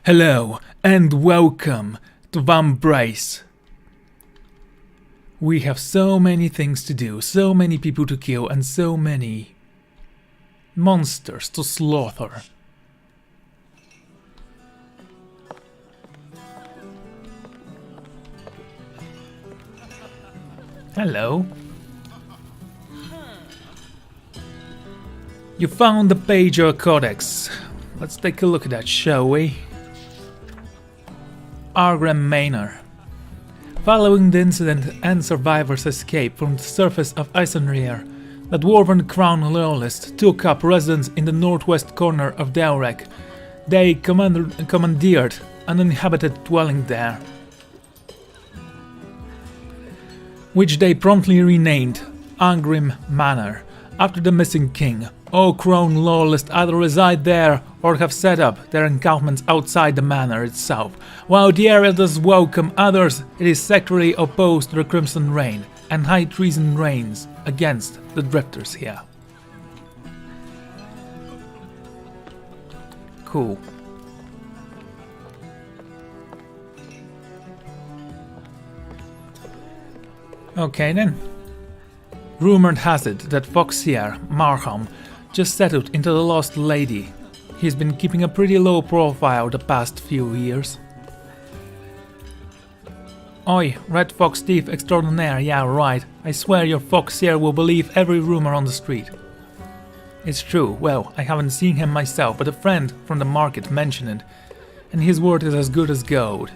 Hello and welcome to Vambrace. We have so many things to do, so many people to kill, and so many monsters to slaughter. Hello. You found the Pager Codex. Let's take a look at that, shall we? Argram Manor. Following the incident and survivors' escape from the surface of Isenrear, the Dwarven Crown Loyalists took up residence in the northwest corner of Delrek. They commandeered an uninhabited dwelling there, which they promptly renamed Angrim Manor, after the missing king. All Crown Loyalists either reside there or have set up their encampments outside the manor itself. While the area does welcome others, it is secretly opposed to the Crimson Reign, and high treason reigns against the drifters here. Cool. Okay then. Rumored has it that Foxier Marham just settled into the Lost Lady. He's been keeping a pretty low profile the past few years. Oi, Red Fox Thief Extraordinaire, yeah right. I swear your Foxier will believe every rumor on the street. It's true, well, I haven't seen him myself, but a friend from the market mentioned it, and his word is as good as gold.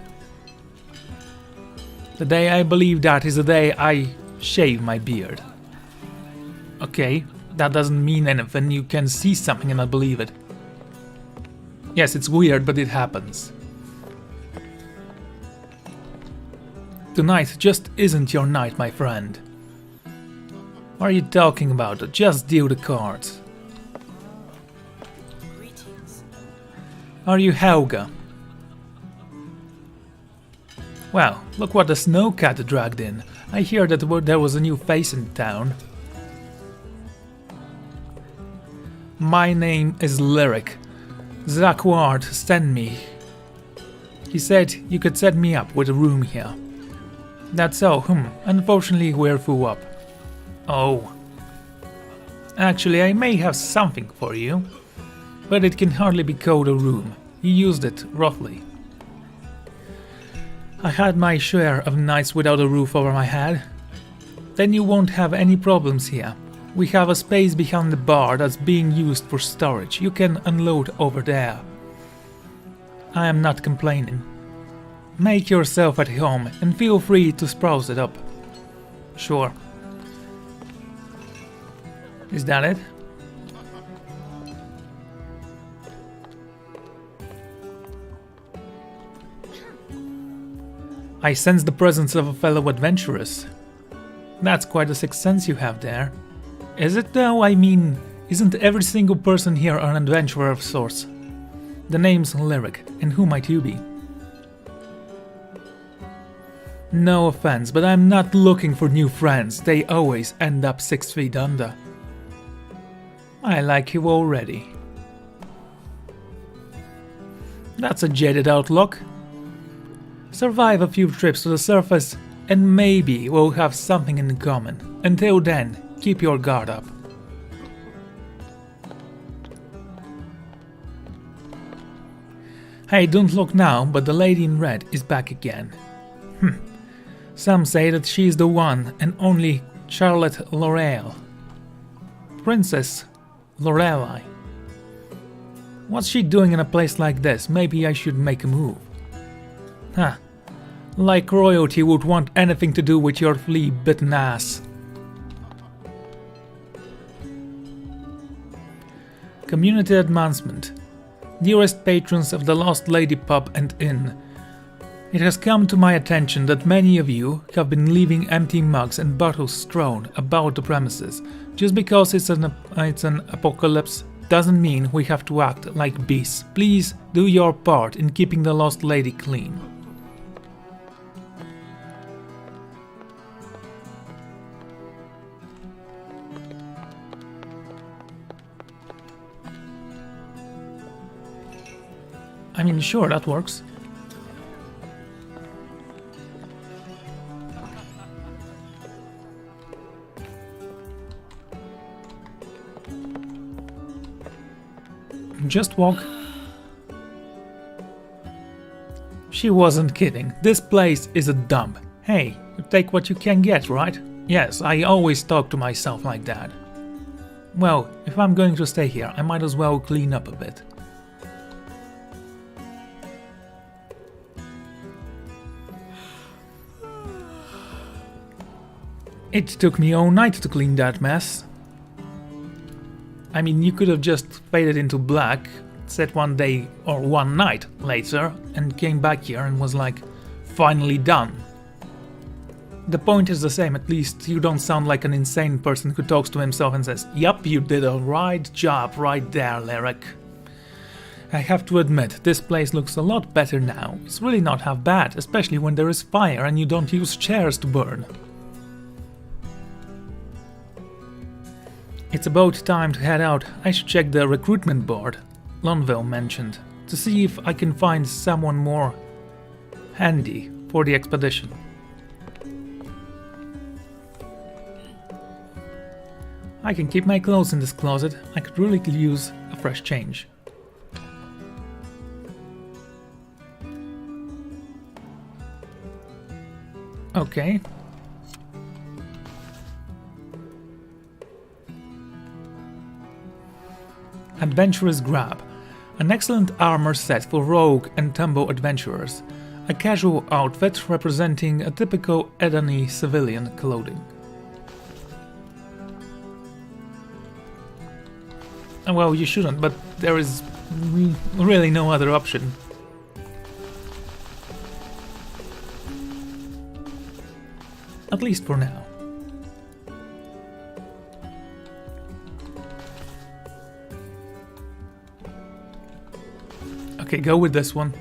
The day I believe that is the day I shave my beard. Okay, that doesn't mean anything, you can see something and not believe it. Yes, it's weird, but it happens. Tonight just isn't your night, my friend. What are you talking about? Just deal the cards. Greetings. Are you Helga? Well, look what the Snowcat dragged in. I hear that there was a new face in town. My name is Lyric. Zach Ward sent me. He said you could set me up with a room here. That's all, unfortunately we're full up. Oh. Actually, I may have something for you, but it can hardly be called a room. You used it roughly. I had my share of nights without a roof over my head. Then you won't have any problems here. We have a space behind the bar that's being used for storage. You can unload over there. I am not complaining. Make yourself at home and feel free to spruce it up. Sure. Is that it? I sense the presence of a fellow adventuress. That's quite a sixth sense you have there. Is it though? I mean, isn't every single person here an adventurer of sorts? The name's Lyric, and who might you be? No offense, but I'm not looking for new friends. They always end up 6 feet under. I like you already. That's a jaded outlook. Survive a few trips to the surface, and maybe we'll have something in common. Until then, keep your guard up. Hey, don't look now, but the lady in red is back again. Some say that she's the one and only Charlotte L'Oreal. Princess Lorelei. What's she doing in a place like this? Maybe I should make a move. Huh. Like royalty would want anything to do with your flea-bitten ass. Community advancement. Dearest patrons of the Lost Lady Pub and Inn, it has come to my attention that many of you have been leaving empty mugs and bottles strewn about the premises. Just because it's an apocalypse doesn't mean we have to act like beasts. Please do your part in keeping the Lost Lady clean. I mean, sure, that works. Just walk. She wasn't kidding. This place is a dump. Hey, you take what you can get, right? Yes, I always talk to myself like that. Well, if I'm going to stay here, I might as well clean up a bit. It took me all night to clean that mess. I mean, you could have just faded into black, said one day or one night later, and came back here and was like, finally done. The point is the same, at least you don't sound like an insane person who talks to himself and says, yup, you did a right job right there, Lyric. I have to admit, this place looks a lot better now. It's really not half bad, especially when there is fire and you don't use chairs to burn. It's about time to head out. I should check the recruitment board Lonville mentioned, to see if I can find someone more handy for the expedition. I can keep my clothes in this closet. I could really use a fresh change. Okay. Adventurer's Grab. An excellent armor set for rogue and tumble adventurers. A casual outfit representing a typical Edani civilian clothing. Well, you shouldn't, but there is really no other option. At least for now. Okay, go with this one.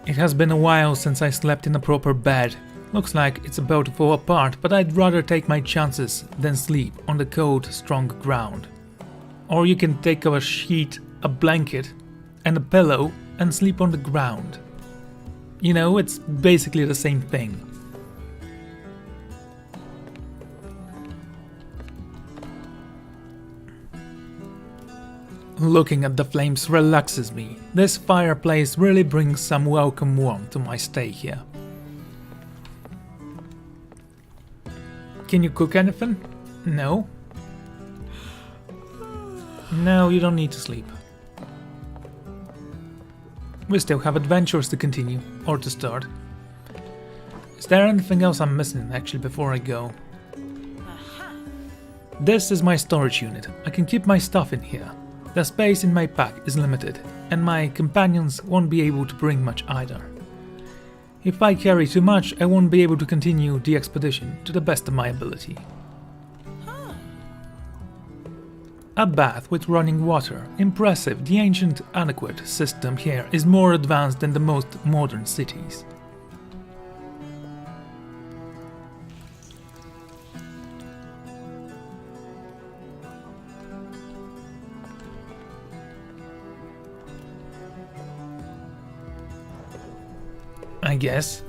It has been a while since I slept in a proper bed. Looks like it's about to fall apart, but I'd rather take my chances than sleep on the cold, strong ground. Or you can take a sheet, a blanket, and a pillow and sleep on the ground. You know, it's basically the same thing. Looking at the flames relaxes me. This fireplace really brings some welcome warmth to my stay here. Can you cook anything? No. No, you don't need to sleep. We still have adventures to continue, or to start. Is there anything else I'm missing actually before I go? This is my storage unit. I can keep my stuff in here. The space in my pack is limited, and my companions won't be able to bring much either. If I carry too much, I won't be able to continue the expedition to the best of my ability. A bath with running water. Impressive, the ancient aqueduct system here is more advanced than the most modern cities. I guess.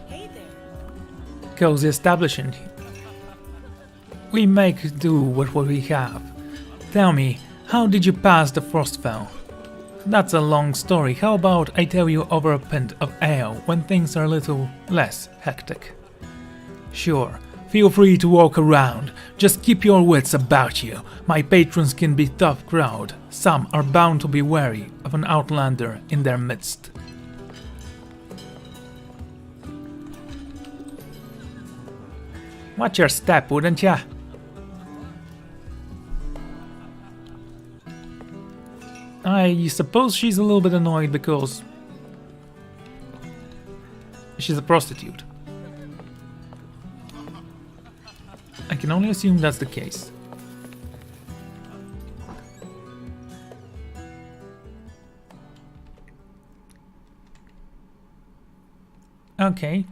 Hey there. Cozy establishment. We make do with what we have. Tell me, how did you pass the Frostfell? That's a long story. How about I tell you over a pint of ale when things are a little less hectic? Sure. Feel free to walk around, just keep your wits about you. My patrons can be tough crowd. Some are bound to be wary of an outlander in their midst. Watch your step, wouldn't ya? I suppose she's a little bit annoyed because she's a prostitute. I can only assume that's the case. Okay.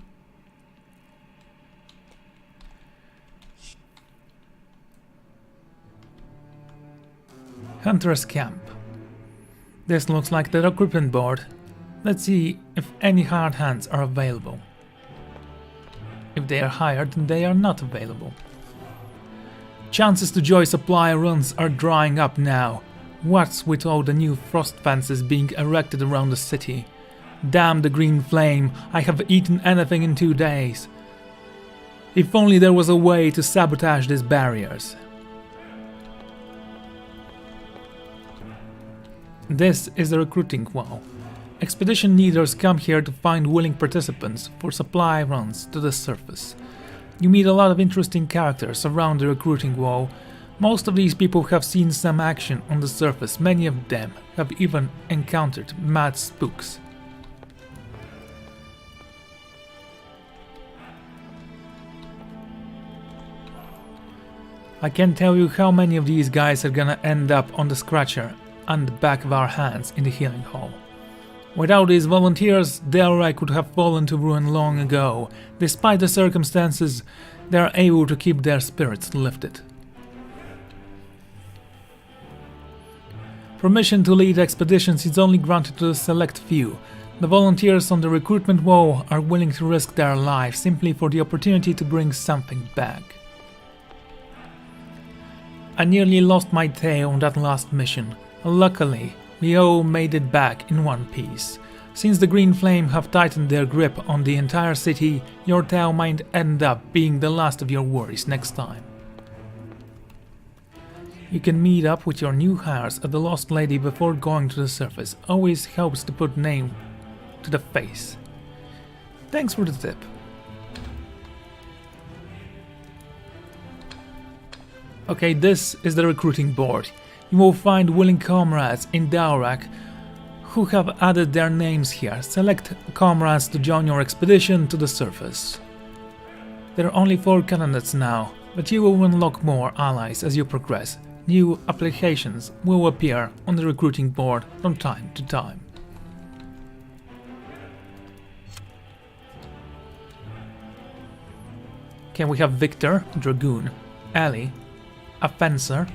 Hunter's Camp. This looks like the recruitment board. Let's see if any hard hands are available. If they are hired, then they are not available. Chances to join supply runs are drying up now. What's with all the new frost fences being erected around the city? Damn the green flame, I have eaten anything in 2 days. If only there was a way to sabotage these barriers. This is the recruiting wall. Expedition leaders come here to find willing participants for supply runs to the surface. You meet a lot of interesting characters around the recruiting wall. Most of these people have seen some action on the surface, many of them have even encountered mad spooks. I can't tell you how many of these guys are gonna end up on the scratcher and the back of our hands in the healing hall. Without these volunteers, Delray could have fallen to ruin long ago. Despite the circumstances, they are able to keep their spirits lifted. Permission to lead expeditions is only granted to a select few. The volunteers on the recruitment wall are willing to risk their lives simply for the opportunity to bring something back. I nearly lost my tail on that last mission. Luckily, we all made it back in one piece. Since the Green Flame have tightened their grip on the entire city, your tail might end up being the last of your worries next time. You can meet up with your new hires at the Lost Lady before going to the surface. Always helps to put name to the face. Thanks for the tip. Okay, this is the recruiting board. You will find willing comrades in Daurak who have added their names here. Select comrades to join your expedition to the surface. There are only 4 candidates now, but you will unlock more allies as you progress. New applications will appear on the recruiting board from time to time. Okay, we have Victor, Dragoon, Ali, a Fencer,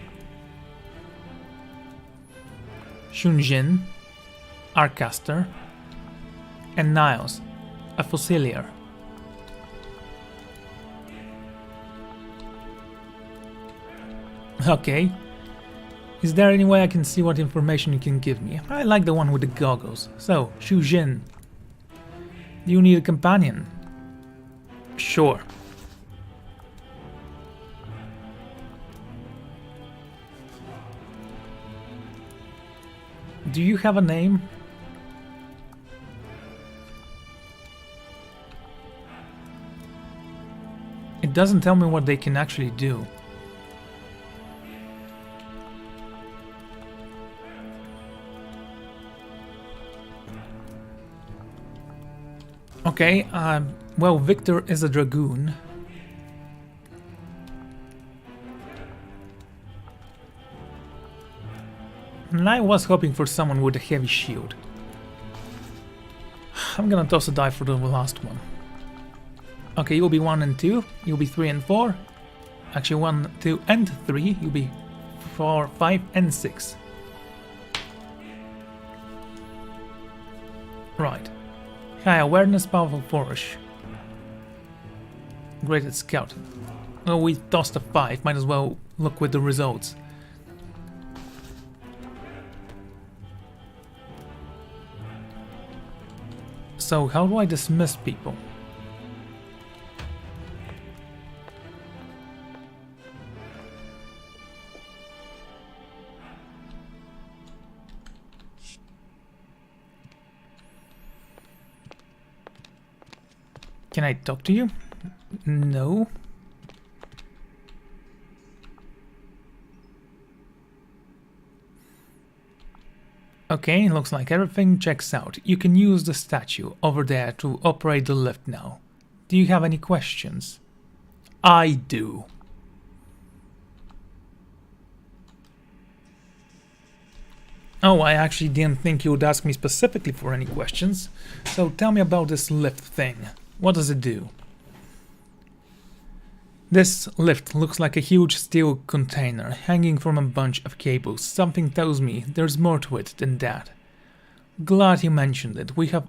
Shunjin, Arcaster, and Niles, a Fusilier. Okay. Is there any way I can see what information you can give me? I like the one with the goggles. So, Shujin. Do you need a companion? Sure. Do you have a name? It doesn't tell me what they can actually do. Okay, well, Victor is a Dragoon. And I was hoping for someone with a heavy shield. I'm gonna toss a die for the last one. Okay, you'll be 1 and 2, you'll be 3 and 4. Actually 1, 2 and 3, you'll be 4, 5 and 6. Right. High awareness, powerful flourish. Great at scouting. Well, we tossed a 5, might as well look with the results. So, how do I dismiss people? Can I talk to you? No. Okay, looks like everything checks out. You can use the statue over there to operate the lift now. Do you have any questions? I do. Oh, I actually didn't think you would ask me specifically for any questions. So tell me about this lift thing. What does it do? This lift looks like a huge steel container hanging from a bunch of cables. Something tells me there's more to it than that. Glad you mentioned it. We have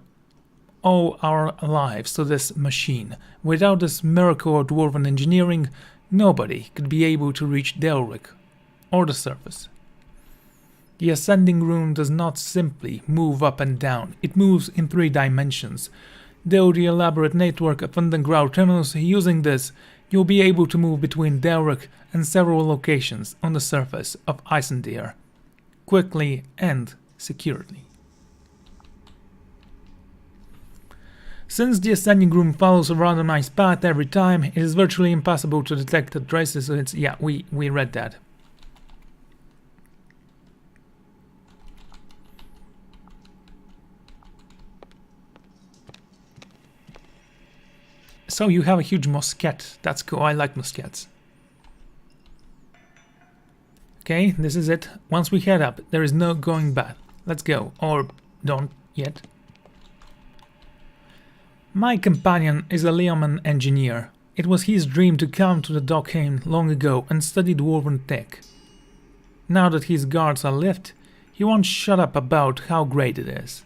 owe our lives to this machine. Without this miracle of dwarven engineering, nobody could be able to reach Delric or the surface. The ascending room does not simply move up and down, it moves in 3 dimensions. Though the elaborate network of underground tunnels, using this, you'll be able to move between Delric and several locations on the surface of Isendir, quickly and securely. Since the ascending room follows a randomized path every time, it is virtually impossible to detect the traces, so it's... yeah, we read that. So you have a huge moschette. That's cool. I like moschettes. Okay, this is it. Once we head up, there is no going back. Let's go. Or don't yet. My companion is a Leoman engineer. It was his dream to come to the Dockheim long ago and study dwarven tech. Now that his guards are left, he won't shut up about how great it is.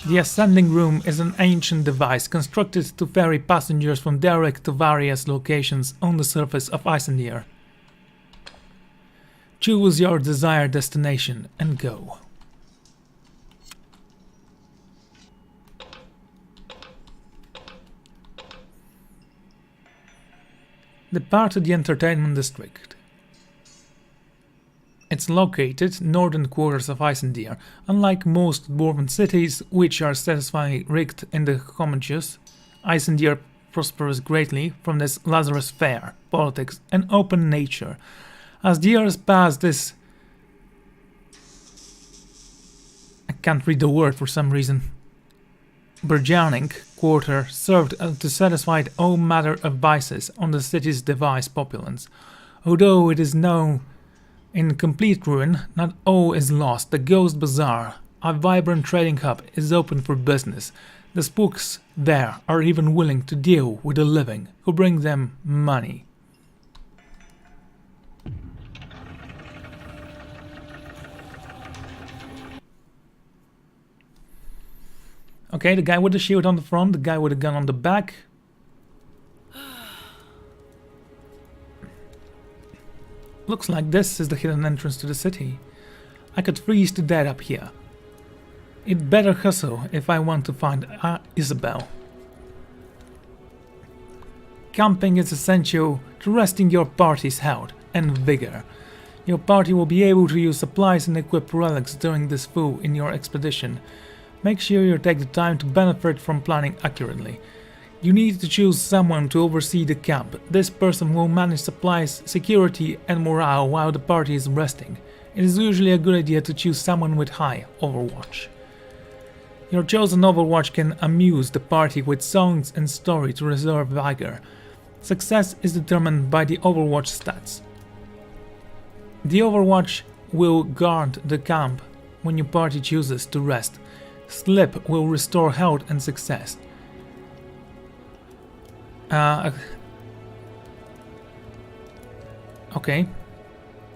The ascending room is an ancient device constructed to ferry passengers from Derek to various locations on the surface of Isendir. Choose your desired destination and go. Depart to the entertainment district. It's located northern quarters of Isendir. Unlike most dwarven cities, which are satisfyingly rigged in the Commodious, Isendir prospers greatly from this Lazarus fair, politics, and open nature. As the years pass, this... I can't read the word for some reason. Burgeoning quarter served to satisfy all manner of vices on the city's device populace. Although it is now in complete ruin, not all is lost. The Ghost Bazaar, a vibrant trading hub, is open for business. The spooks there are even willing to deal with the living, who bring them money. Okay, the guy with the shield on the front, the guy with a gun on the back. Looks like this is the hidden entrance to the city. I could freeze to death up here. It better hustle if I want to find Isabel. Camping is essential to resting your party's health and vigor. Your party will be able to use supplies and equip relics during this fool in your expedition. Make sure you take the time to benefit from planning accurately. You need to choose someone to oversee the camp. This person will manage supplies, security, and morale while the party is resting. It is usually a good idea to choose someone with high overwatch. Your chosen overwatch can amuse the party with songs and story to reserve vigor. Success is determined by the overwatch stats. The overwatch will guard the camp when your party chooses to rest. Sleep will restore health and success. Okay,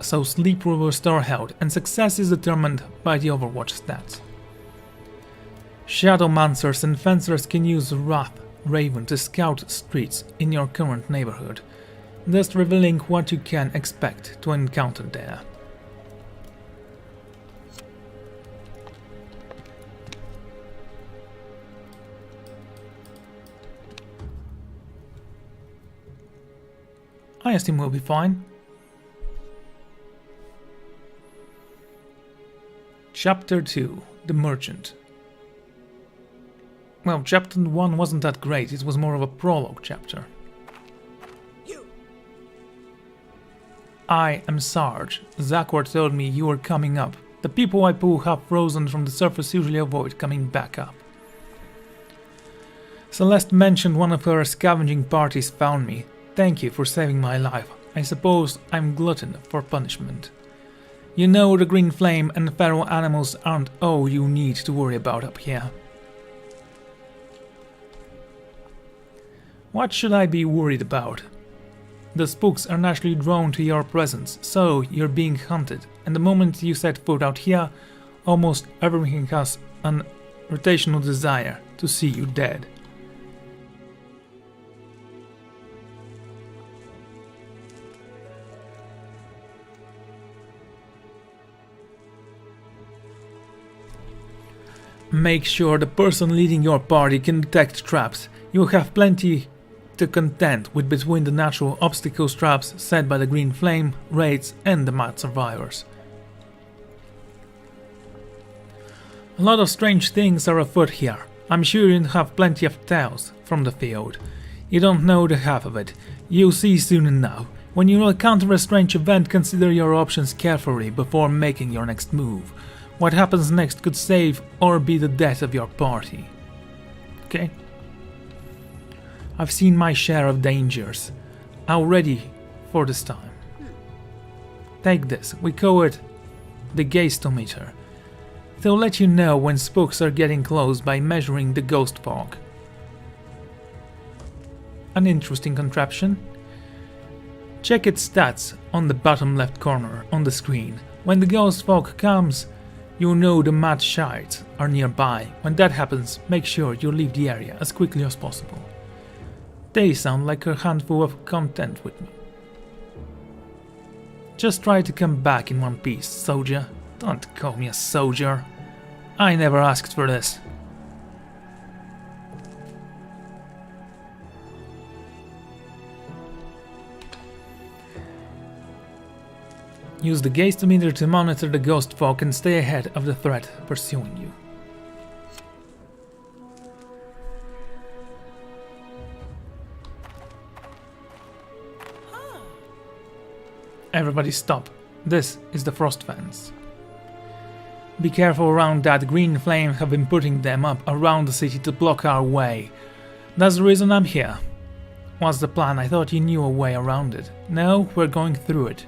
so sleep will restore health, and success is determined by the Overwatch stats. Shadowmancers and fencers can use Wrath Raven to scout streets in your current neighborhood, thus revealing what you can expect to encounter there. I assume we'll be fine. Chapter 2, The Merchant. Well, Chapter 1 wasn't that great, it was more of a prologue chapter. I am Sarge. Zakwar told me you were coming up. The people I pull half frozen from the surface usually avoid coming back up. Celeste mentioned one of her scavenging parties found me. Thank you for saving my life. I suppose I'm glutton for punishment. You know the green flame and feral animals aren't all you need to worry about up here. What should I be worried about? The spooks are naturally drawn to your presence, so you're being hunted, and the moment you set foot out here, almost everything has an irrational desire to see you dead. Make sure the person leading your party can detect traps. You have plenty to contend with between the natural obstacles traps set by the green flame, raids and the mad survivors. A lot of strange things are afoot here. I'm sure you have plenty of tales from the field. You don't know the half of it. You'll see soon enough. When you encounter a strange event, consider your options carefully before making your next move. What happens next could save or be the death of your party. Okay? I've seen my share of dangers. I'm ready for this time. Take this. We call it the ghostometer. It'll let you know when spooks are getting close by measuring the ghost fog. An interesting contraption. Check its stats on the bottom left corner on the screen. When the ghost fog comes, you'll know the mad shards are nearby. When that happens, make sure you leave the area as quickly as possible. They sound like a handful of content with me. Just try to come back in one piece, soldier. Don't call me a soldier. I never asked for this. Use the ghostometer to monitor the ghost fog and stay ahead of the threat pursuing you. Everybody stop. This is the frost fence. Be careful around that. Green flame have been putting them up around the city to block our way. That's the reason I'm here. What's the plan? I thought you knew a way around it. No, we're going through it.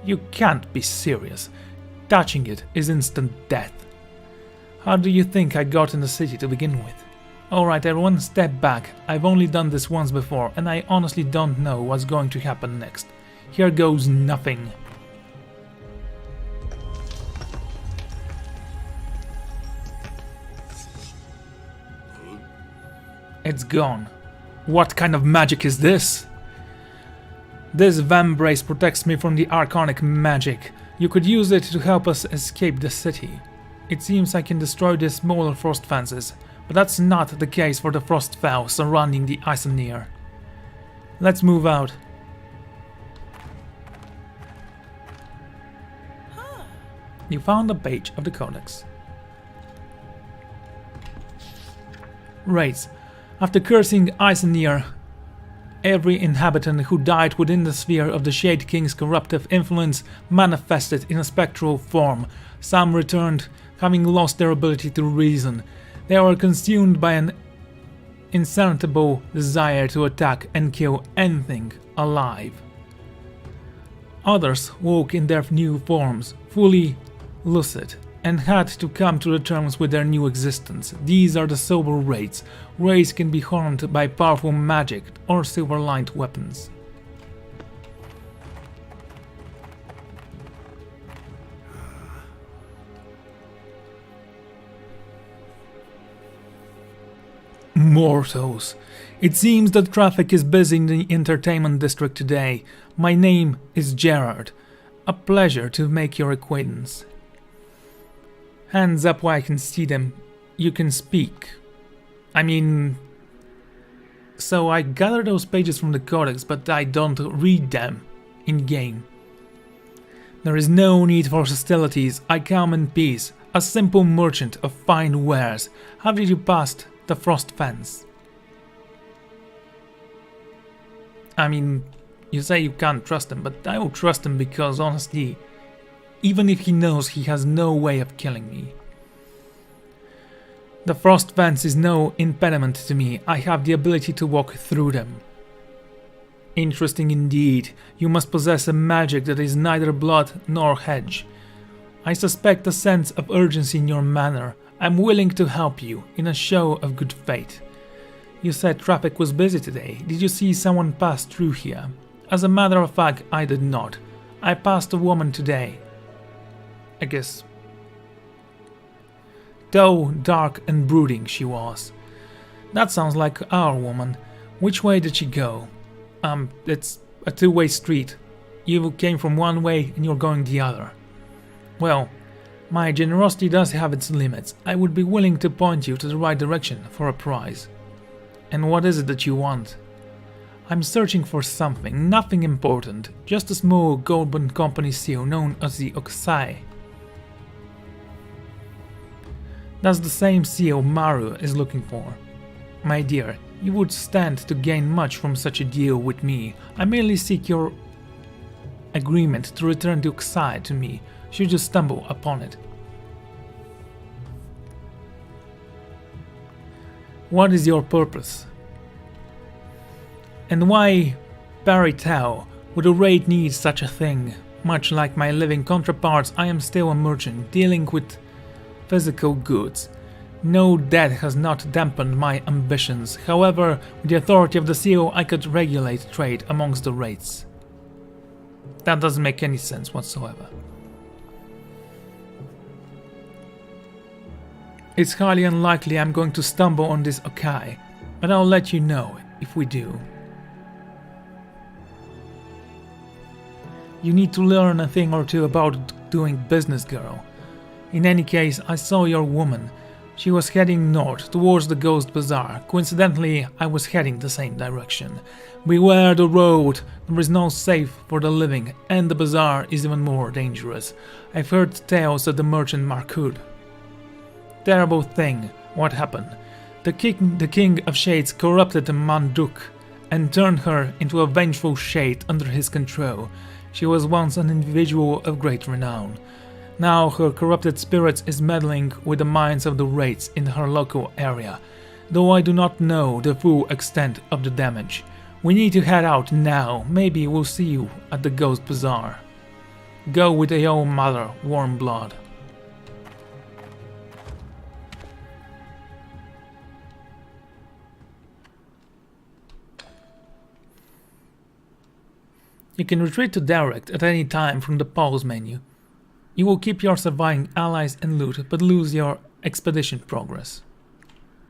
You can't be serious. Touching it is instant death. How do you think I got in the city to begin with? Alright everyone, step back. I've only done this once before and I honestly don't know what's going to happen next. Here goes nothing. It's gone. What kind of magic is this? This Vambrace protects me from the arcanic magic. You could use it to help us escape the city. It seems I can destroy the smaller frost fences, but that's not the case for the frost fowl surrounding the Isonir. Let's move out. You found a page of the Codex. Raids. After cursing Isonir, every inhabitant who died within the sphere of the Shade King's corruptive influence manifested in a spectral form. Some returned, having lost their ability to reason. They were consumed by an insatiable desire to attack and kill anything alive. Others woke in their new forms, fully lucid, and had to come to terms with their new existence. These are the sober raids. Raids can be harmed by powerful magic or silver-lined weapons. Mortals. It seems that traffic is busy in the entertainment district today. My name is Gerard. A pleasure to make your acquaintance. Hands up where I can see them. You can speak. I mean... So I gather those pages from the Codex, but I don't read them in-game. There is no need for hostilities. I come in peace. A simple merchant of fine wares. How did you pass the frost fence? I mean, you say you can't trust him, but I will trust him because honestly, even if he knows, he has no way of killing me. The frost fence is no impediment to me. I have the ability to walk through them. Interesting indeed. You must possess a magic that is neither blood nor hedge. I suspect a sense of urgency in your manner. I'm willing to help you, in a show of good faith. You said traffic was busy today. Did you see someone pass through here? As a matter of fact, I did not. I passed a woman today. I guess. Though dark and brooding she was. That sounds like our woman. Which way did she go? It's a two-way street. You came from one way and you're going the other. Well, my generosity does have its limits. I would be willing to point you to the right direction for a prize. And what is it that you want? I'm searching for something, nothing important, just a small golden company seal known as the Oksai. That's the same seal Maru is looking for. My dear, you would stand to gain much from such a deal with me. I merely seek your agreement to return the Oksai to me, should you stumble upon it. What is your purpose? And why, Pt.2, would a raid need such a thing? Much like my living counterparts, I am still a merchant, dealing with physical goods. No debt has not dampened my ambitions. However, with the authority of the seal, I could regulate trade amongst the raids. That doesn't make any sense whatsoever. It's highly unlikely I'm going to stumble on this Okai, but I'll let you know if we do. You need to learn a thing or two about doing business, girl. In any case, I saw your woman. She was heading north, towards the Ghost Bazaar. Coincidentally, I was heading the same direction. Beware the road, there is no safe for the living, and the bazaar is even more dangerous. I've heard tales of the merchant Markud. Terrible thing, what happened? The king of shades corrupted the Manduk and turned her into a vengeful shade under his control. She was once an individual of great renown. Now her corrupted spirit is meddling with the minds of the raids in her local area, though I do not know the full extent of the damage. We need to head out now, maybe we'll see you at the Ghost Bazaar. Go with your own mother, warm blood. You can retreat to direct at any time from the pause menu. You will keep your surviving allies and loot, but lose your expedition progress.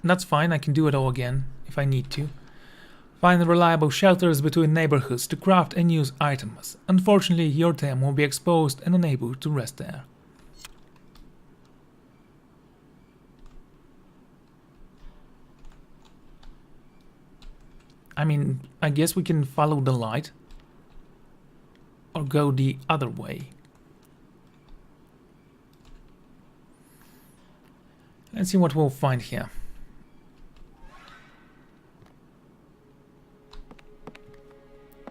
That's fine, I can do it all again, if I need to. Find reliable shelters between neighborhoods to craft and use items. Unfortunately, your team will be exposed and unable to rest there. I mean, I guess we can follow the light. Or go the other way. Let's see what we'll find here.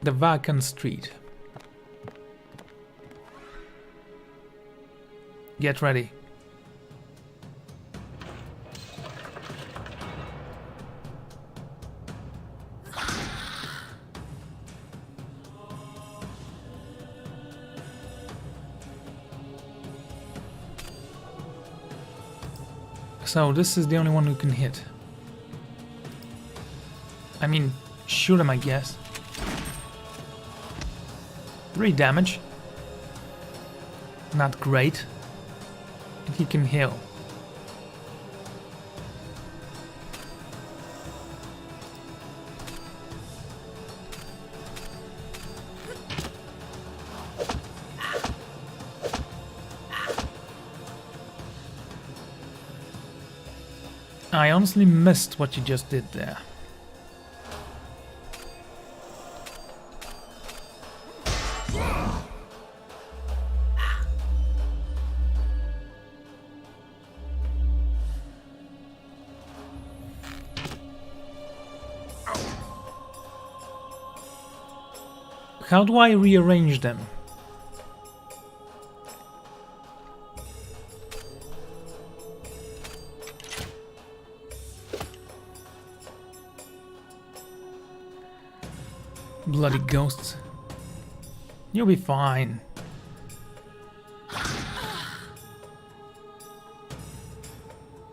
The vacant street. Get ready. So this is the only one who can hit. I mean, shoot him, I guess. 3 damage. Not great. And he can heal. I honestly missed what you just did there. How do I rearrange them? Bloody ghosts. You'll be fine.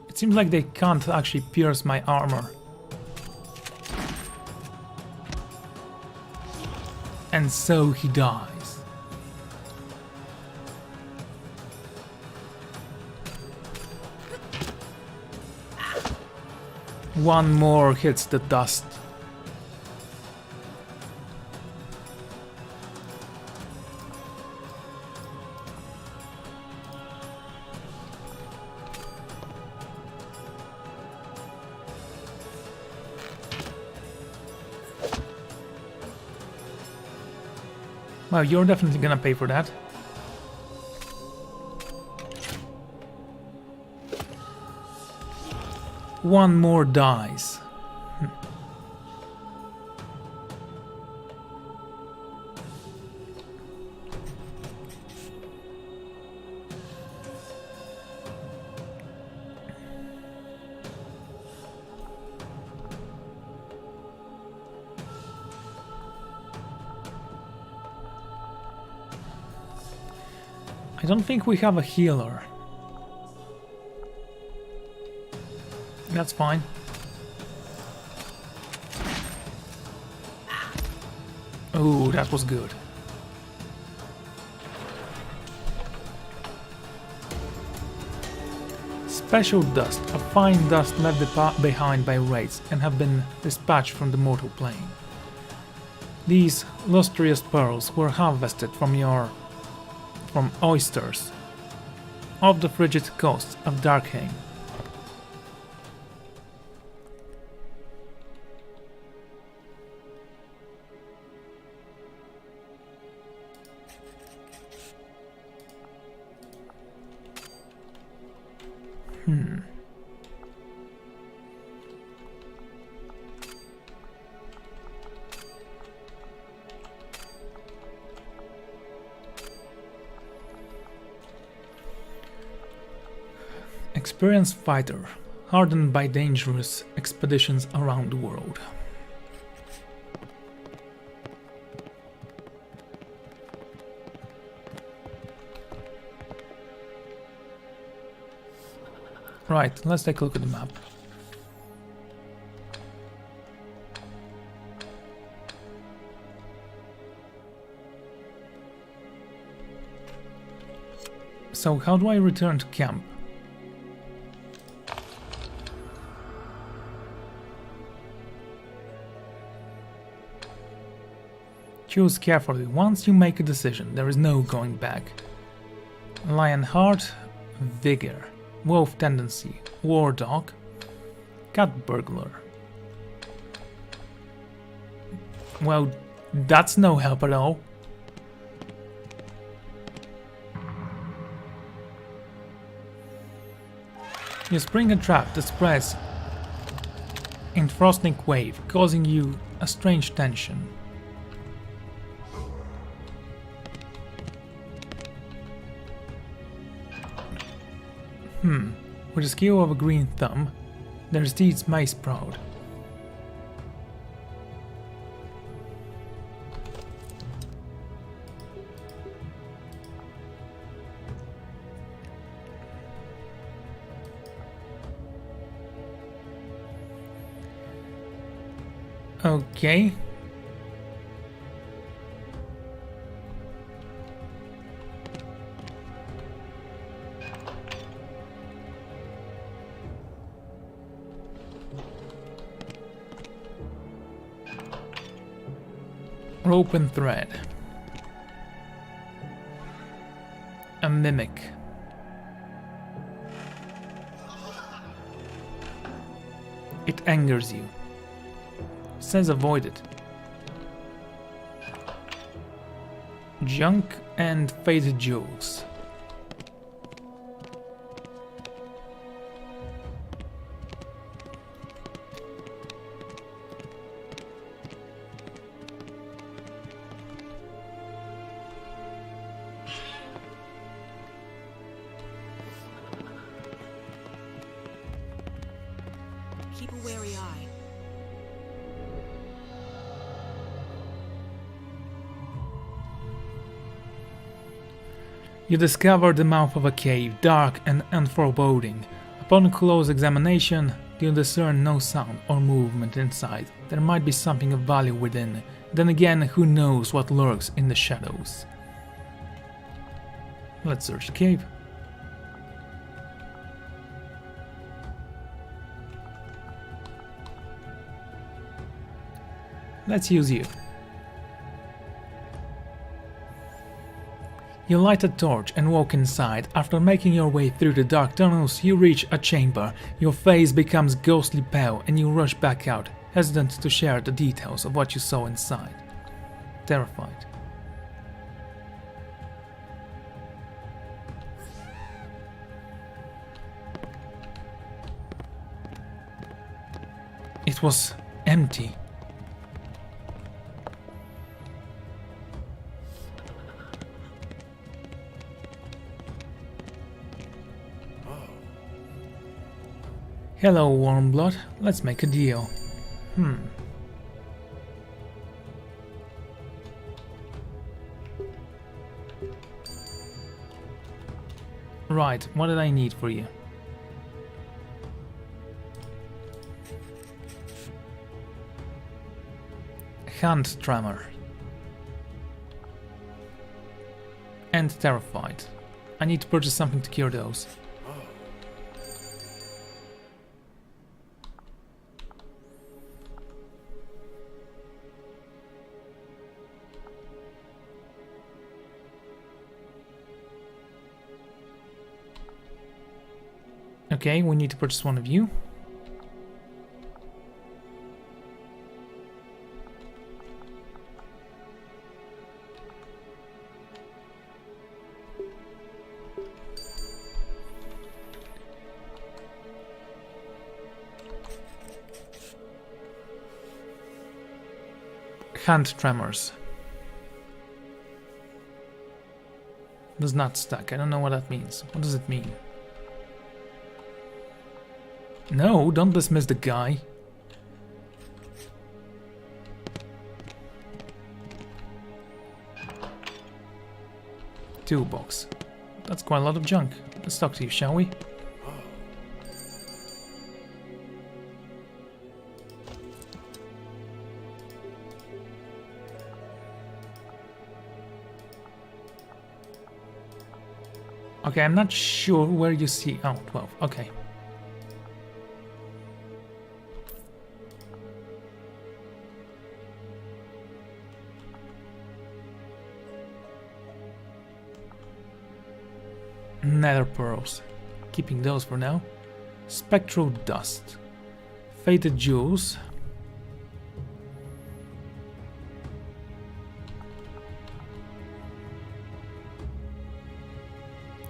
It seems like they can't actually pierce my armor. And so he dies. One more hits the dust. Well, you're definitely gonna pay for that. One more dies. I don't think we have a healer. That's fine. Oh, that was good. Special dust, a fine dust left behind by wraiths and have been dispatched from the mortal plane. These lustrous pearls were harvested from oysters off the frigid coast of Darkheim. Experienced fighter, hardened by dangerous expeditions around the world. Right, let's take a look at the map. So how do I return to camp? Choose carefully. Once you make a decision, there is no going back. Lion heart, vigor, wolf tendency, war dog, cat burglar. Well, that's no help at all. You spring a trap that spreads in frosting wave, causing you a strange tension. With a skill of a green thumb, their steeds may sprout. Okay. Rope and thread. A mimic. It angers you. Says avoid it. Junk and faded jewels. Keep a wary eye. You discover the mouth of a cave, dark and unforeboding. Upon close examination, you discern no sound or movement inside. There might be something of value within. Then again, who knows what lurks in the shadows? Let's search the cave. Let's use you. You light a torch and walk inside. After making your way through the dark tunnels, you reach a chamber. Your face becomes ghostly pale and you rush back out, hesitant to share the details of what you saw inside. Terrified. It was empty. Hello, warm blood. Let's make a deal. Right, what did I need for you? Hand tremor. And terrified. I need to purchase something to cure those. Okay, we need to purchase one of you. Hand tremors. Does not stack. I don't know what that means. What does it mean? No, don't dismiss the guy. Toolbox. That's quite a lot of junk. Let's talk to you, shall we? Okay, I'm not sure where you see... Oh, 12. Okay. Nether pearls. Keeping those for now. Spectral dust. Faded jewels.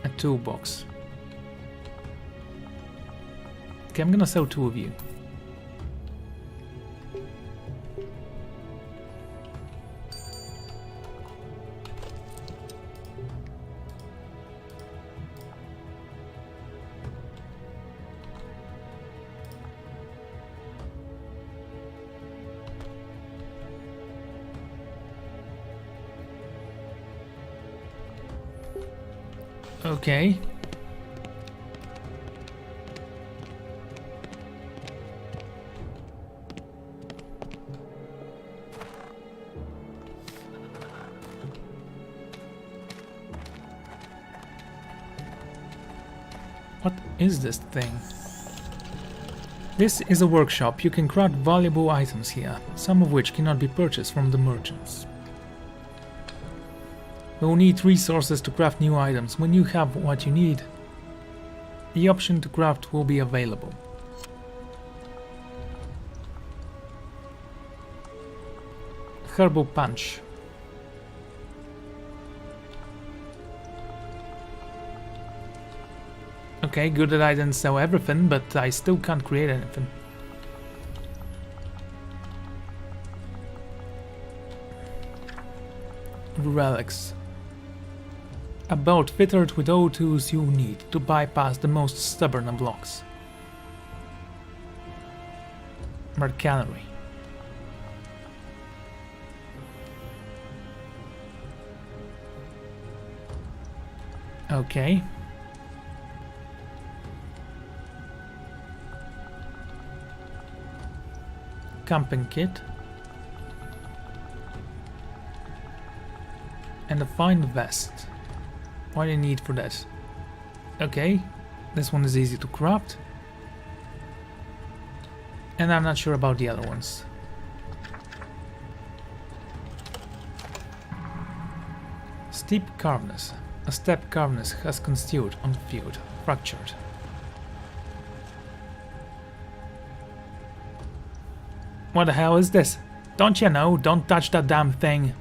A toolbox. Okay, I'm gonna sell 2 of you. Okay. What is this thing? This is a workshop. You can craft valuable items here, some of which cannot be purchased from the merchants. We will need resources to craft new items. When you have what you need, the option to craft will be available. Herbal punch. Okay, good that I didn't sell everything, but I still can't create anything. Relics. A boat fitted with all tools you need to bypass the most stubborn of blocks. Mercenary. Okay. Camping kit. And a fine vest. What do you need for that? Okay. This one is easy to craft. And I'm not sure about the other ones. Steep carvness. A step carvness has constituted on the field. Fractured. What the hell is this? Don't you know? Don't touch that damn thing.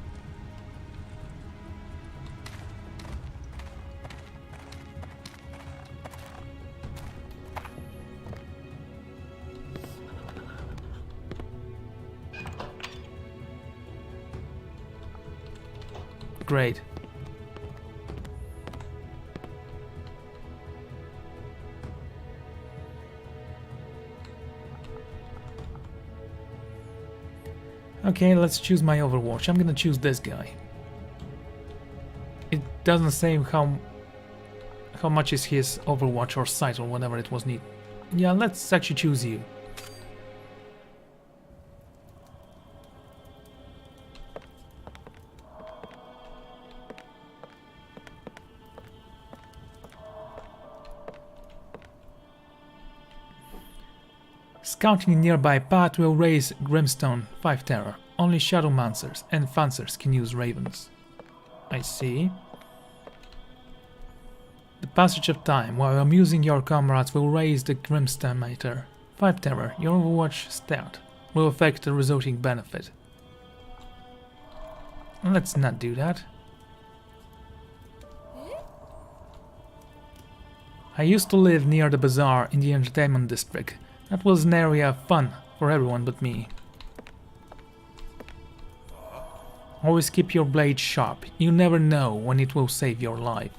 Great. Okay, let's choose my Overwatch. I'm gonna choose this guy. It doesn't say how much is his Overwatch or sight or whatever it was need. Yeah, let's actually choose you. Scouting a nearby path will raise Grimstone 5 terror. Only Shadowmancers and Fancers can use Ravens. I see. The passage of time, while amusing your comrades, will raise the Grimstone meter 5 terror. Your Overwatch stat will affect the resulting benefit. Let's not do that. I used to live near the bazaar in the entertainment district. That was an area of fun for everyone but me. Always keep your blade sharp. You never know when it will save your life.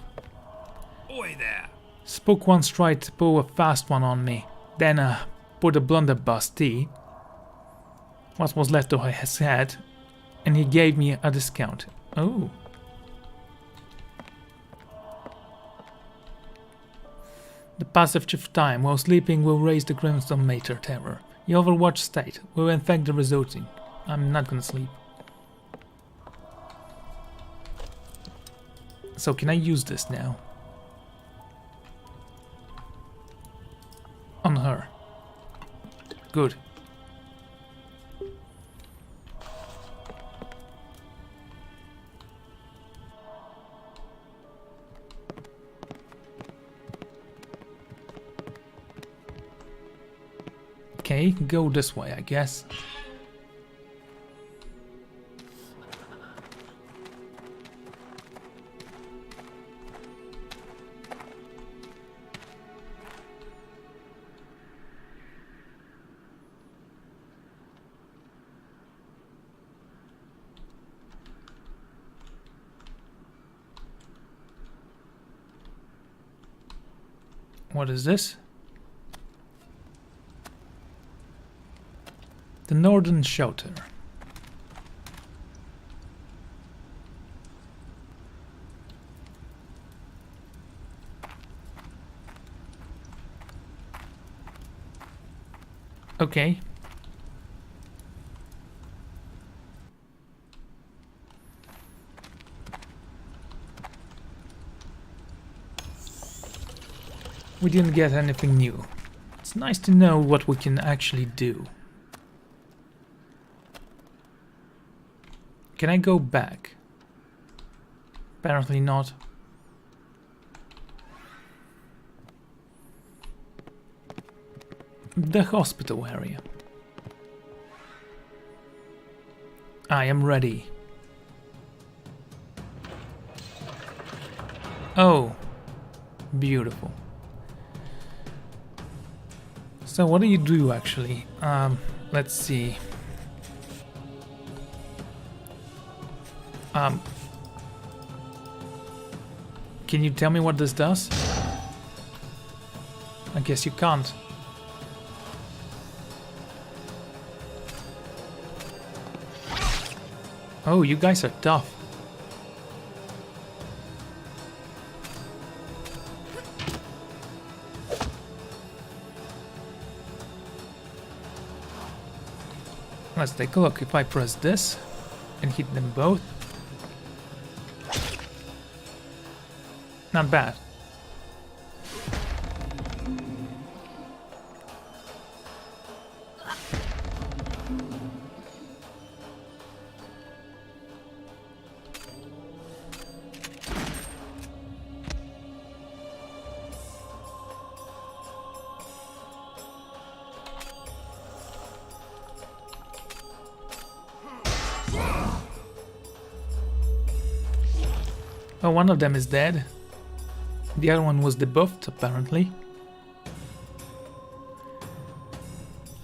Oi there! Spook once tried to pull a fast one on me. Then put a blunderbuss tea. What was left of his head. And he gave me a discount. Oh. The passage of time while sleeping will raise the Grimstone meter terror. The Overwatch state will infect the resulting. I'm not gonna sleep. So can I use this now? On her. Good. Okay, go this way, I guess. What is this? The Northern Shelter. Okay. We didn't get anything new. It's nice to know what we can actually do. Can I go back? Apparently not. The hospital area. I am ready. Oh, beautiful. So what do you do actually? Let's see. Can you tell me what this does? I guess you can't. Oh, you guys are tough. Let's take a look. If I press this and hit them both. Not bad. Oh, one of them is dead. The other one was debuffed, apparently.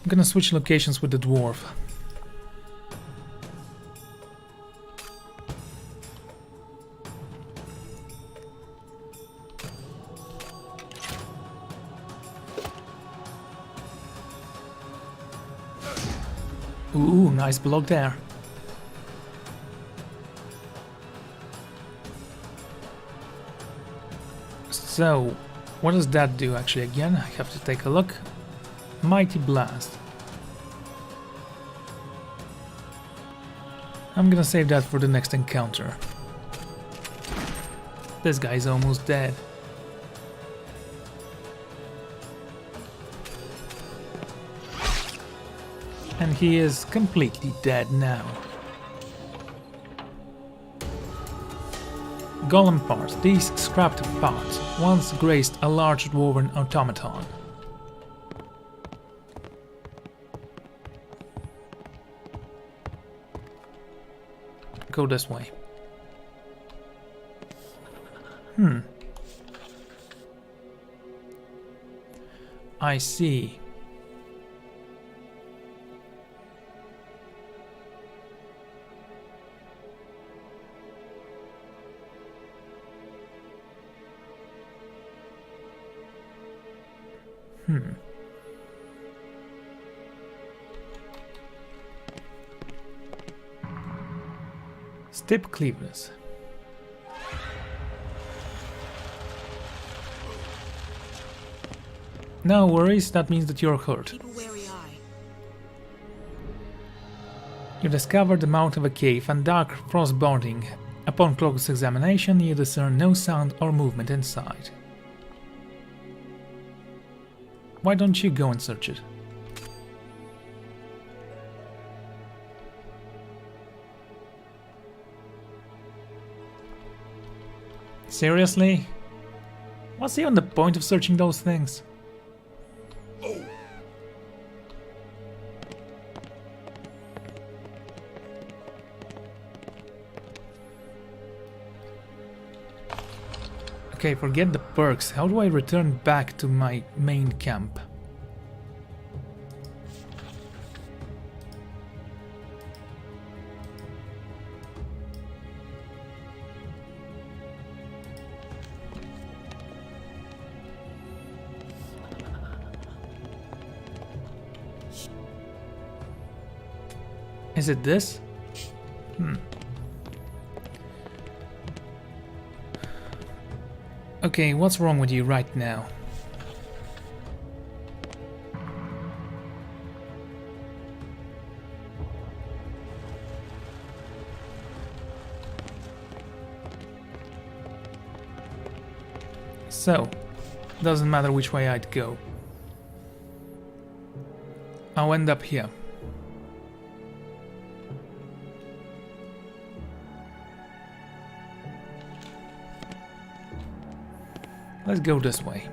I'm gonna switch locations with the dwarf. Ooh, nice block there. So, what does that do actually again? I have to take a look. Mighty Blast. I'm gonna save that for the next encounter. This guy's almost dead. And he is completely dead now. Golem parts. These scrapped parts once graced a large dwarven automaton. Go this way. I see. Stip cleavers. No worries, that means that you're hurt. Keep a wary eye. You discover the mouth of a cave and dark frost bonding. Upon close examination, you discern no sound or movement inside. Why don't you go and search it? Seriously? What's even the point of searching those things? Okay, forget the perks. How do I return back to my main camp? Is it this? Okay, what's wrong with you right now? So, doesn't matter which way I'd go. I'll end up here. Let's go this way.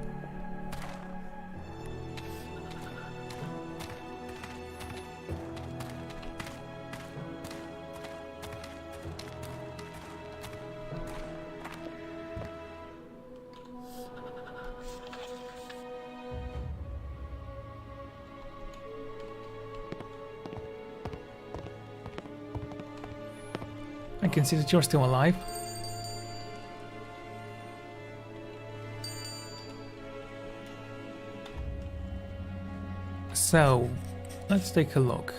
I can see that you're still alive. So, let's take a look.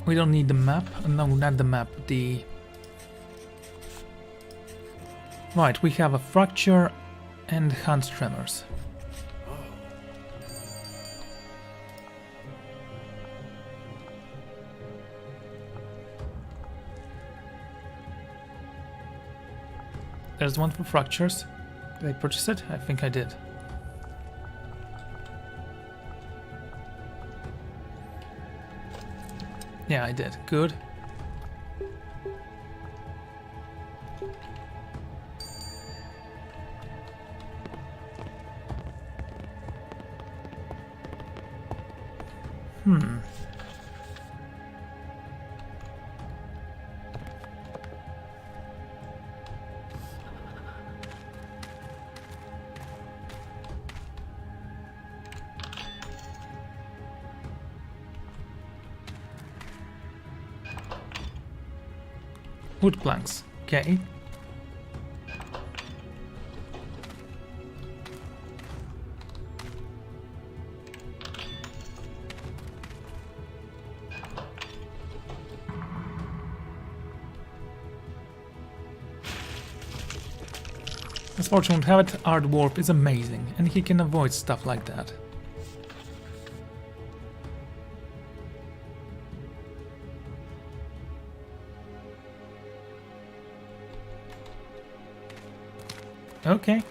We don't need the map. No, not the map. Right, we have a fracture and hand tremors. There's one for fractures. Did I purchase it? I think I did. Yeah, I did. Good. Wood planks. Okay. As fortune would have it, our dwarf is amazing, and he can avoid stuff like that. Okay.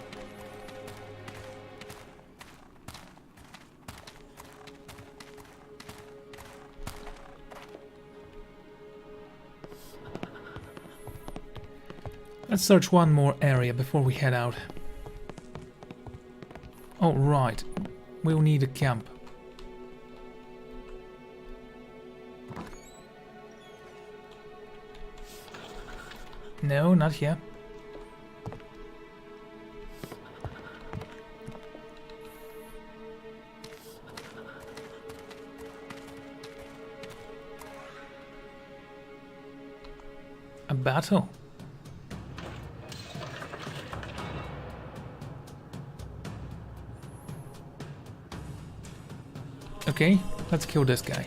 Let's search one more area before we head out. Oh, right. We'll need a camp. No, not here. A battle. Okay, let's kill this guy.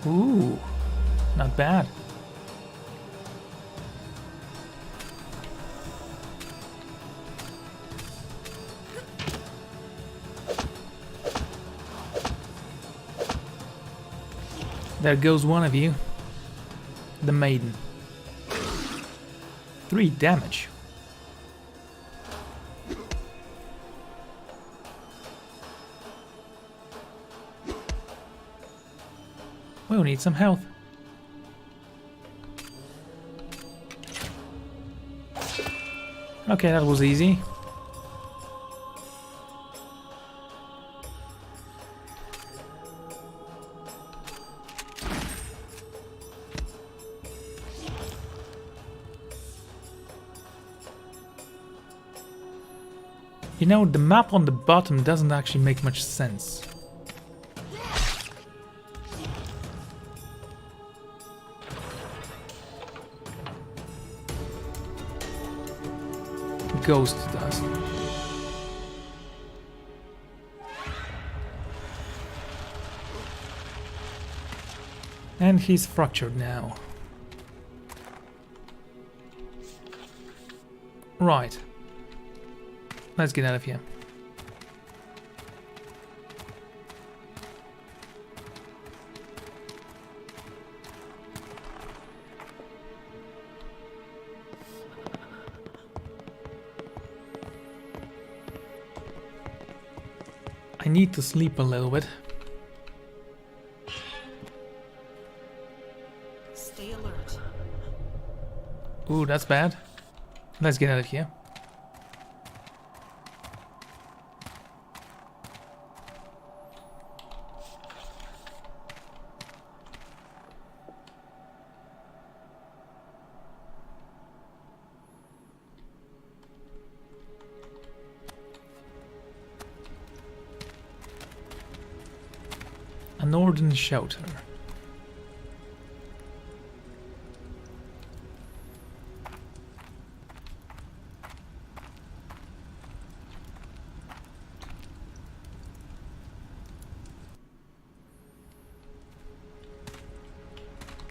Ooh, not bad. There goes one of you. The maiden. 3 damage. We'll need some health. Okay, that was easy. You know, the map on the bottom doesn't actually make much sense. Ghost does. And he's fractured now. Right. Let's get out of here. I need to sleep a little bit. Stay alert. Ooh, that's bad. Let's get out of here. A northern shelter.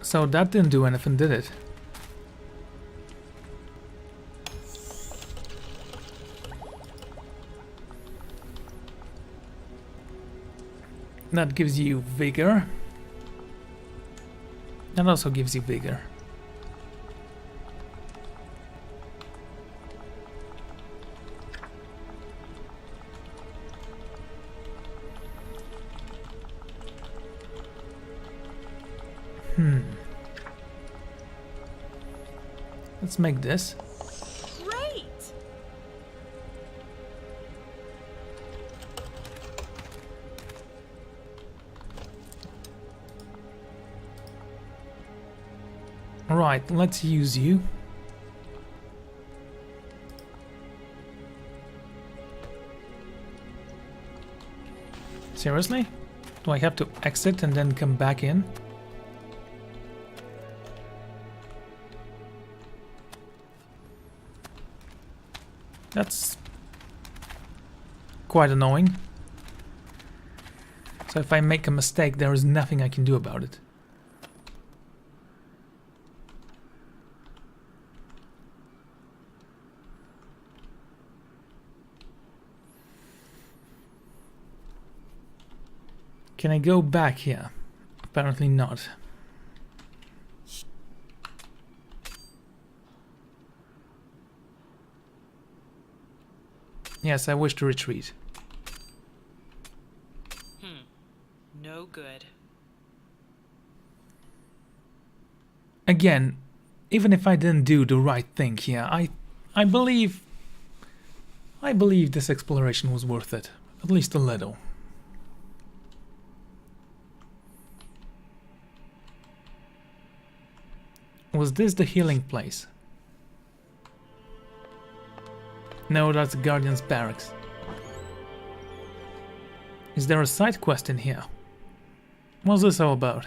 So that didn't do anything, did it? That gives you vigor. That also gives you vigor. Let's make this. Great! Alright, let's use you. Seriously? Do I have to exit and then come back in? That's quite annoying. So if I make a mistake, there is nothing I can do about it. Can I go back here? Apparently not. Yes, I wish to retreat. No good. Again, even if I didn't do the right thing here, I believe this exploration was worth it, at least a little. Was this the healing place? No, that's the Guardian's barracks. Is there a side quest in here? What's this all about?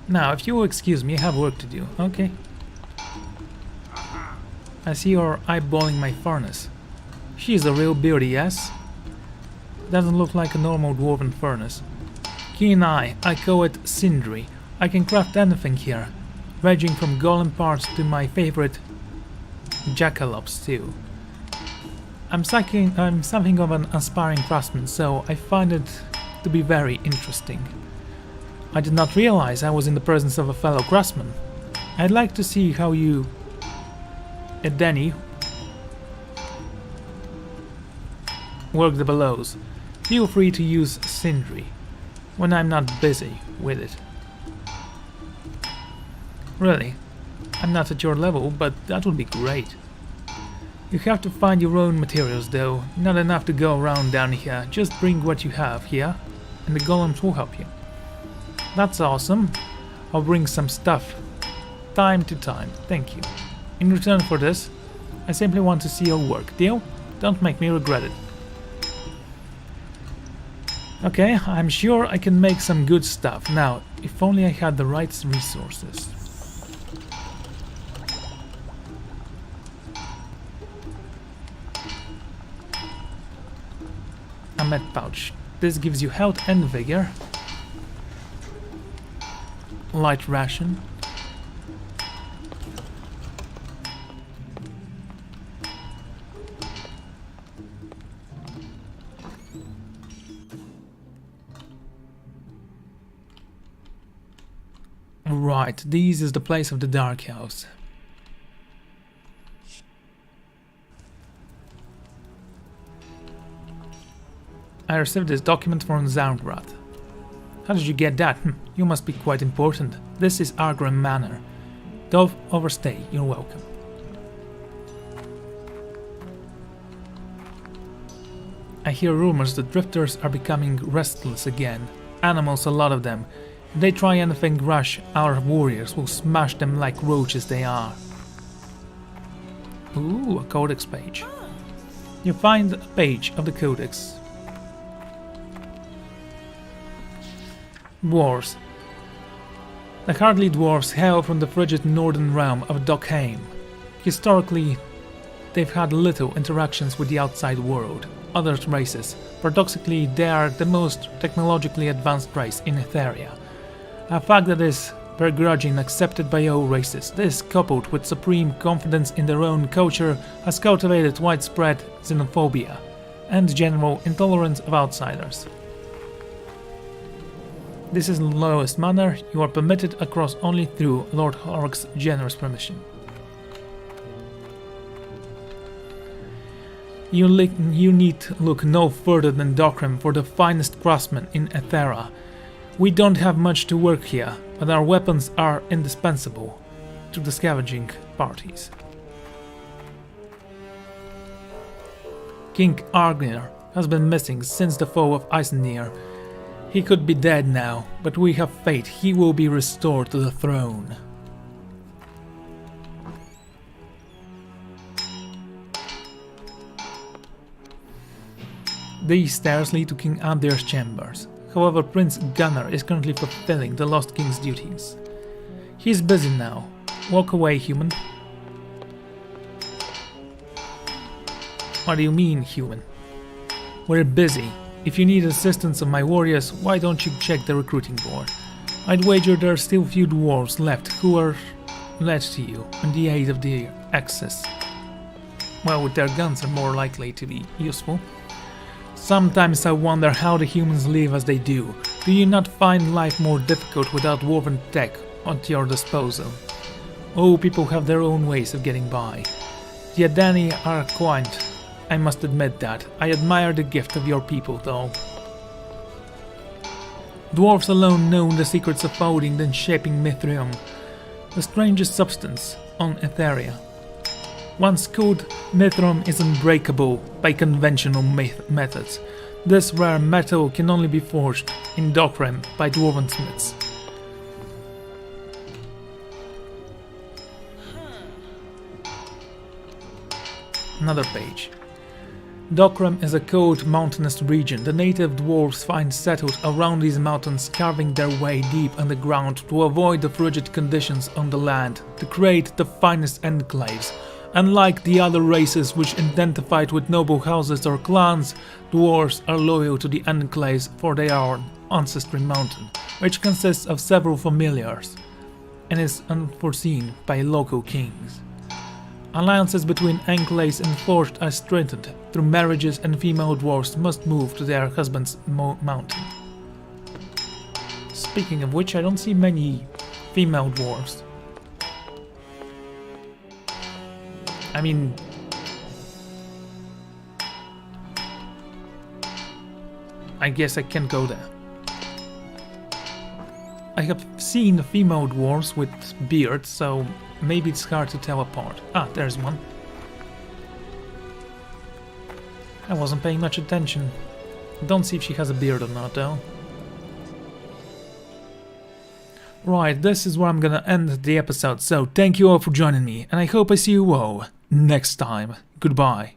Now, if you will excuse me, I have work to do. Okay. I see you're eyeballing my furnace. She's a real beauty, yes? Doesn't look like a normal dwarven furnace. Keen eye, I call it Sindri. I can craft anything here, ranging from golem parts to my favorite jackalopes too. I'm something of an aspiring craftsman, so I find it to be very interesting. I did not realize I was in the presence of a fellow craftsman. I'd like to see how you, Denny, work the bellows. Feel free to use Sindri when I'm not busy with it. Really, I'm not at your level, but that would be great. You have to find your own materials though, not enough to go around down here. Just bring what you have here, and the golems will help you. That's awesome. I'll bring some stuff. Time to time, thank you. In return for this, I simply want to see your work, deal? Don't make me regret it. Okay, I'm sure I can make some good stuff. Now, if only I had the right resources. A med pouch. This gives you health and vigor. Light ration. Right, this is the place of the Dark House. I received this document from Zaungrath. How did you get that? You must be quite important. This is Argram Manor. Don't overstay, you're welcome. I hear rumors that drifters are becoming restless again. Animals, a lot of them. If they try anything rash, our warriors will smash them like roaches they are. Ooh, a codex page. You find a page of the codex. Dwarves. The Hardly dwarves hail from the frigid northern realm of Dokheim. Historically, they've had little interactions with the outside world. Other races, paradoxically, they are the most technologically advanced race in Etheria. A fact that is begrudging accepted by all races. This, coupled with supreme confidence in their own culture, has cultivated widespread xenophobia and general intolerance of outsiders. This is in the lowest manner. You are permitted across only through Lord Hark's generous permission. You need look no further than Dokram for the finest craftsmen in Ethera. We don't have much to work here, but our weapons are indispensable to the scavenging parties. King Argnir has been missing since the fall of Isenir. He could be dead now, but we have faith he will be restored to the throne. These stairs lead to King Abdir's chambers. However, Prince Gunnar is currently fulfilling the Lost King's duties. He is busy now. Walk away, human. What do you mean, human? We're busy. If you need assistance of my warriors, why don't you check the recruiting board? I'd wager there are still few dwarves left who are led to you in the aid of the Axis. Well, with their guns are more likely to be useful. Sometimes I wonder how the humans live as they do. Do you not find life more difficult without dwarven tech at your disposal? Oh, people have their own ways of getting by. The Adani are quaint, I must admit that. I admire the gift of your people, though. Dwarves alone know the secrets of folding and shaping Mithrium, the strangest substance on Etheria. Once cooled, Mithrium is unbreakable by conventional methods. This rare metal can only be forged in Dokram by dwarven smiths. Another page. Dokram is a cold, mountainous region. The native dwarves find settled around these mountains, carving their way deep underground to avoid the frigid conditions on the land, to create the finest enclaves. Unlike the other races which identified with noble houses or clans, dwarves are loyal to the enclaves for their ancestry mountain, which consists of several familiars, and is unforeseen by local kings. Alliances between enclaves and forged are strengthened through marriages, and female dwarves must move to their husband's mountain. Speaking of which, I don't see many female dwarves. I mean, I guess I can go there. I have seen female dwarves with beards, so maybe it's hard to tell apart. Ah, there's one. I wasn't paying much attention. Don't see if she has a beard or not, though. Right, this is where I'm gonna end the episode, so thank you all for joining me, and I hope I see you all next time. Goodbye.